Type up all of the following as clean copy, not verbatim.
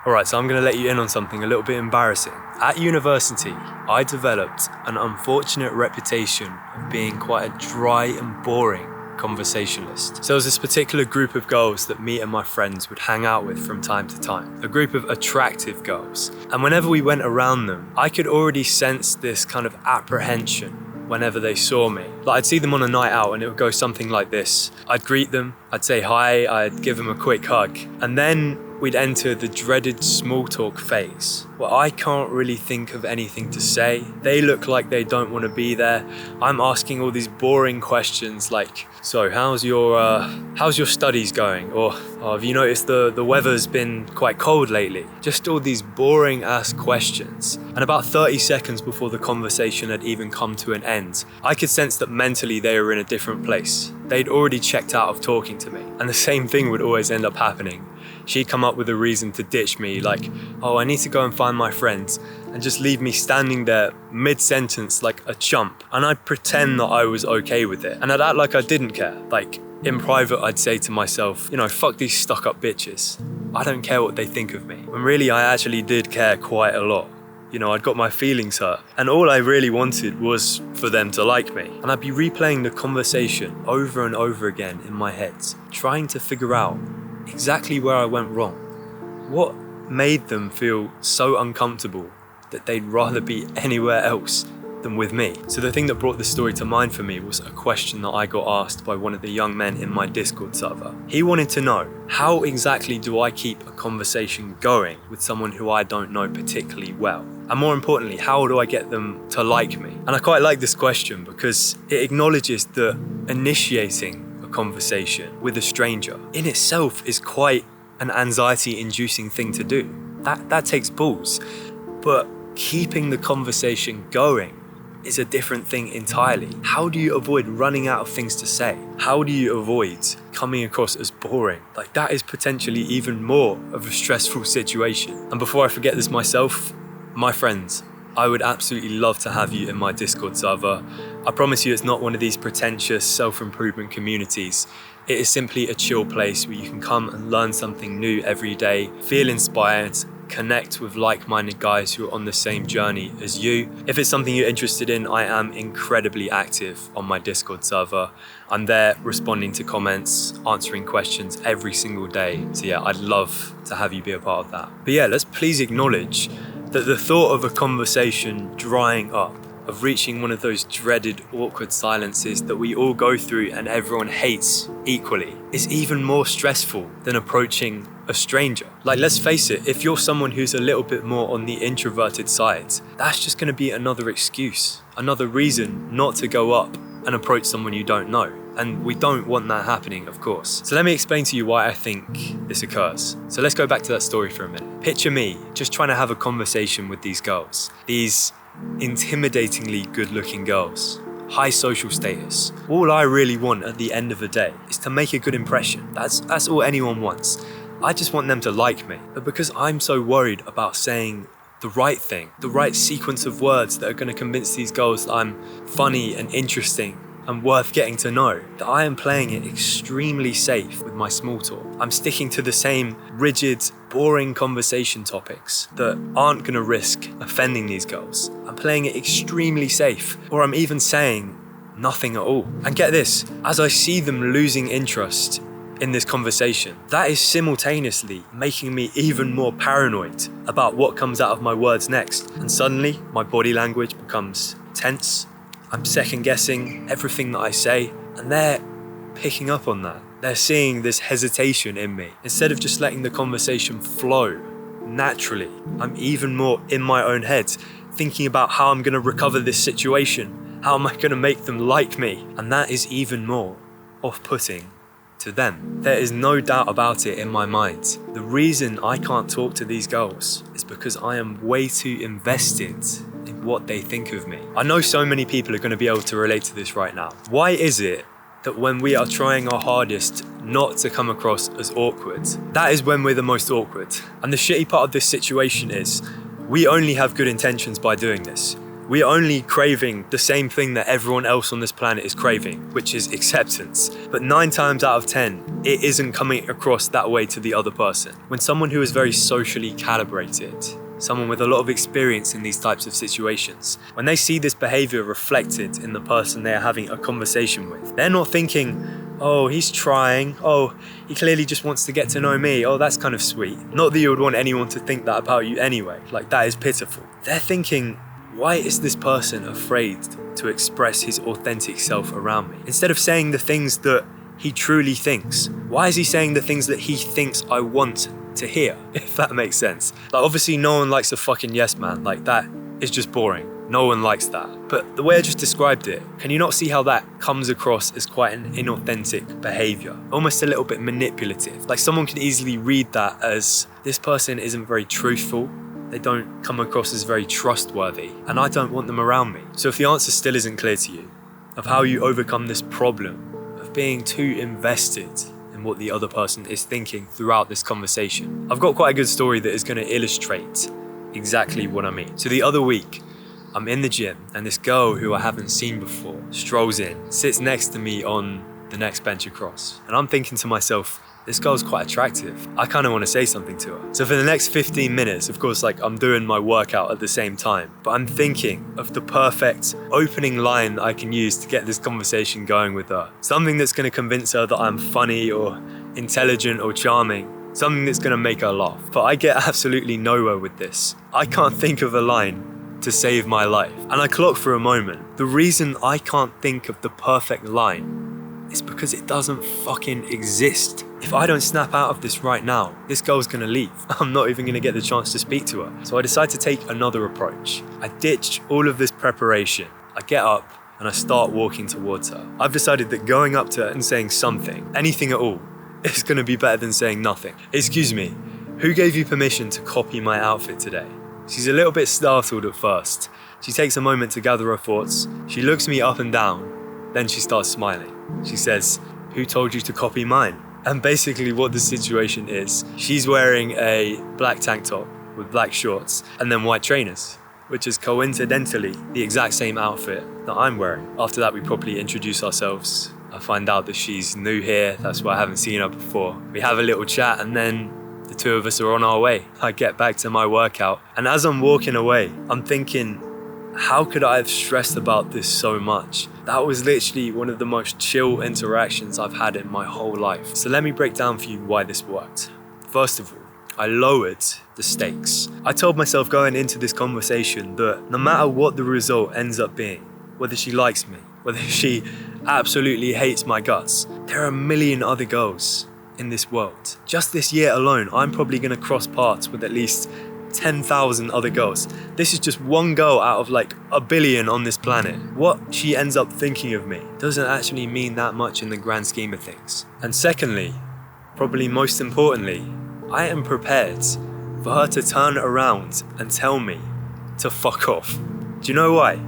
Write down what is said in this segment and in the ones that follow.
Alright, so I'm going to let you in on something a little bit embarrassing. At university, I developed an unfortunate reputation of being quite a dry and boring conversationalist. So there was this particular group of girls that me and my friends would hang out with from time to time. A group of attractive girls. And whenever we went around them, I could already sense this kind of apprehension whenever they saw me. Like I'd see them on a night out and it would go something like this. I'd greet them, I'd say hi, I'd give them a quick hug. And then we'd enter the dreaded small talk phase, where I can't really think of anything to say. They look like they don't want to be there. I'm asking all these boring questions like, so how's your studies going? Or oh, have you noticed the weather's been quite cold lately? Just all these boring ass questions. And about 30 seconds before the conversation had even come to an end, I could sense that mentally they were in a different place. They'd already checked out of talking to me. And the same thing would always end up happening. She'd come up with a reason to ditch me, like, oh, I need to go and find my friends, and just leave me standing there mid-sentence like a chump. And I'd pretend that I was okay with it. And I'd act like I didn't care. Like, in private, I'd say to myself, fuck these stuck-up bitches. I don't care what they think of me. When really, I actually did care quite a lot. I'd got my feelings hurt. And all I really wanted was for them to like me. And I'd be replaying the conversation over and over again in my head, trying to figure out exactly where I went wrong. What made them feel so uncomfortable that they'd rather be anywhere else than with me? So the thing that brought this story to mind for me was a question that I got asked by one of the young men in my Discord server. He wanted to know, how exactly do I keep a conversation going with someone who I don't know particularly well? And more importantly, how do I get them to like me? And I quite like this question because it acknowledges that initiating conversation with a stranger in itself is quite an anxiety-inducing thing to do. That takes balls. But keeping the conversation going is a different thing entirely. How do you avoid running out of things to say? How do you avoid coming across as boring? Like, that is potentially even more of a stressful situation. And before I forget this myself, my friends, I would absolutely love to have you in my Discord server. I promise you it's not one of these pretentious self-improvement communities. It is simply a chill place where you can come and learn something new every day, feel inspired, connect with like-minded guys who are on the same journey as you. If it's something you're interested in, I am incredibly active on my Discord server. I'm there responding to comments, answering questions every single day. So yeah, I'd love to have you be a part of that. But yeah, let's please acknowledge that the thought of a conversation drying up, of reaching one of those dreaded awkward silences that we all go through and everyone hates equally, is even more stressful than approaching a stranger. Like, let's face it, if you're someone who's a little bit more on the introverted side, that's just going to be another excuse, another reason not to go up and approach someone you don't know. And we don't want that happening, of course. So let me explain to you why I think this occurs. So let's go back to that story for a minute. Picture me just trying to have a conversation with these girls. These intimidatingly good-looking girls. High social status. All I really want at the end of the day is to make a good impression. That's all anyone wants. I just want them to like me. But because I'm so worried about saying the right thing, the right sequence of words that are going to convince these girls that I'm funny and interesting and worth getting to know, that I am playing it extremely safe with my small talk. I'm sticking to the same rigid, boring conversation topics that aren't going to risk offending these girls. I'm playing it extremely safe, or I'm even saying nothing at all. And get this, as I see them losing interest in this conversation, that is simultaneously making me even more paranoid about what comes out of my words next. And suddenly, my body language becomes tense. I'm second guessing everything that I say, and they're picking up on that. They're seeing this hesitation in me. Instead of just letting the conversation flow naturally, I'm even more in my own head, thinking about how I'm going to recover this situation. How am I going to make them like me? And that is even more off-putting to them. There is no doubt about it in my mind. The reason I can't talk to these girls is because I am way too invested in what they think of me. I know so many people are going to be able to relate to this right now. Why is it that when we are trying our hardest not to come across as awkward, that is when we're the most awkward? And the shitty part of this situation is we only have good intentions by doing this. we're only craving the same thing that everyone else on this planet is craving, which is acceptance. But 9 times out of 10, it isn't coming across that way to the other person. When someone who is very socially calibrated, someone with a lot of experience in these types of situations, when they see this behavior reflected in the person they're having a conversation with, they're not thinking, oh, he's trying, oh, he clearly just wants to get to know me, oh, that's kind of sweet. Not that you would want anyone to think that about you anyway, like that is pitiful. They're thinking, why is this person afraid to express his authentic self around me? Instead of saying the things that he truly thinks, why is he saying the things that he thinks I want to hear, if that makes sense? Like, obviously no one likes a fucking yes man, like that is just boring. No one likes that. But the way I just described it, can you not see how that comes across as quite an inauthentic behavior? Almost a little bit manipulative. Like, someone can easily read that as, this person isn't very truthful, they don't come across as very trustworthy, and I don't want them around me. So if the answer still isn't clear to you, of how you overcome this problem of being too invested in what the other person is thinking throughout this conversation, I've got quite a good story that is going to illustrate exactly what I mean. So the other week, I'm in the gym and this girl who I haven't seen before strolls in, sits next to me on the next bench across. And I'm thinking to myself, this girl's quite attractive. I kind of want to say something to her. So for the next 15 minutes, of course, like, I'm doing my workout at the same time, but I'm thinking of the perfect opening line I can use to get this conversation going with her. Something that's going to convince her that I'm funny or intelligent or charming. Something that's going to make her laugh. But I get absolutely nowhere with this. I can't think of a line to save my life. And I clock for a moment. The reason I can't think of the perfect line is because it doesn't fucking exist. If I don't snap out of this right now, this girl's gonna leave. I'm not even gonna get the chance to speak to her. So I decide to take another approach. I ditch all of this preparation. I get up and I start walking towards her. I've decided that going up to her and saying something, anything at all, is gonna be better than saying nothing. Excuse me, who gave you permission to copy my outfit today? She's a little bit startled at first. She takes a moment to gather her thoughts. She looks me up and down, then she starts smiling. She says, who told you to copy mine? And basically what the situation is, she's wearing a black tank top with black shorts and then white trainers, which is coincidentally the exact same outfit that I'm wearing. After that, we properly introduce ourselves. I find out that she's new here, that's why I haven't seen her before. We have a little chat and then the two of us are on our way. I get back to my workout, and as I'm walking away, I'm thinking, how could I have stressed about this so much? That was literally one of the most chill interactions I've had in my whole life. So let me break down for you why this worked. First of all, I lowered the stakes. I told myself going into this conversation that no matter what the result ends up being, whether she likes me, whether she absolutely hates my guts, there are a million other girls in this world. Just this year alone, I'm probably gonna cross paths with at least 10,000 other girls. This is just one girl out of like a billion on this planet. What she ends up thinking of me doesn't actually mean that much in the grand scheme of things. And secondly, probably most importantly, I am prepared for her to turn around and tell me to fuck off. Do you know why?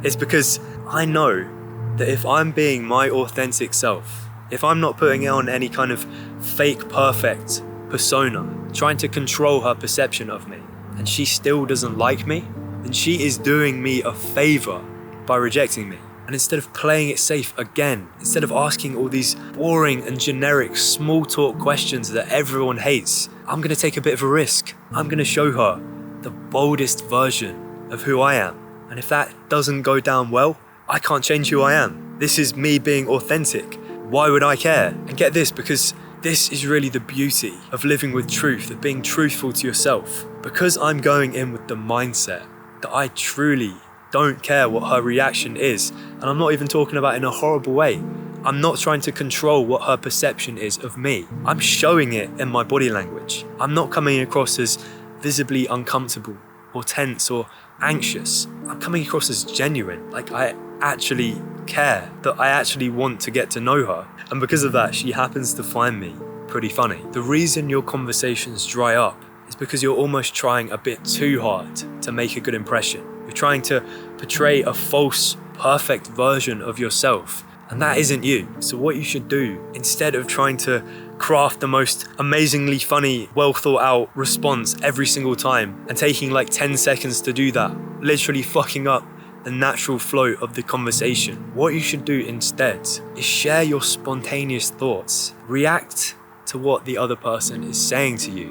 It's because I know that if I'm being my authentic self, if I'm not putting on any kind of fake perfect persona, trying to control her perception of me, and she still doesn't like me, then she is doing me a favor by rejecting me. And instead of playing it safe again, instead of asking all these boring and generic small talk questions that everyone hates, I'm gonna take a bit of a risk. I'm gonna show her the boldest version of who I am. And if that doesn't go down well, I can't change who I am. This is me being authentic. Why would I care? And get this, because this is really the beauty of living with truth, of being truthful to yourself. Because I'm going in with the mindset that I truly don't care what her reaction is, and I'm not even talking about in a horrible way. I'm not trying to control what her perception is of me. I'm showing it in my body language. I'm not coming across as visibly uncomfortable or tense or anxious. I'm coming across as genuine, like I actually care, that I actually want to get to know her. And because of that, she happens to find me pretty funny. The reason your conversations dry up is because you're almost trying a bit too hard to make a good impression. You're trying to portray a false, perfect version of yourself, and that isn't you. So what you should do, instead of trying to craft the most amazingly funny, well thought out response every single time and taking like 10 seconds to do that, literally fucking up the natural flow of the conversation. What you should do instead is share your spontaneous thoughts. React to what the other person is saying to you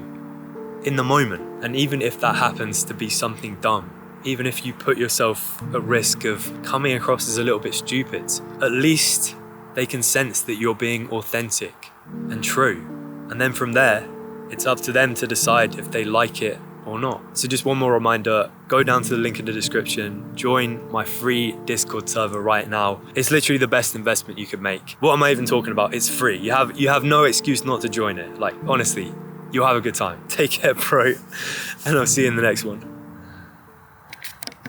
in the moment. And even if that happens to be something dumb, even if you put yourself at risk of coming across as a little bit stupid, at least they can sense that you're being authentic and true. And then from there, it's up to them to decide if they like it or not. So just one more reminder, go down to the link in the description, join my free Discord server right now. It's literally the best investment you could make. What am I even talking about? It's free. You have no excuse not to join it. Like, honestly, you'll have a good time. Take care, bro. And I'll see you in the next one.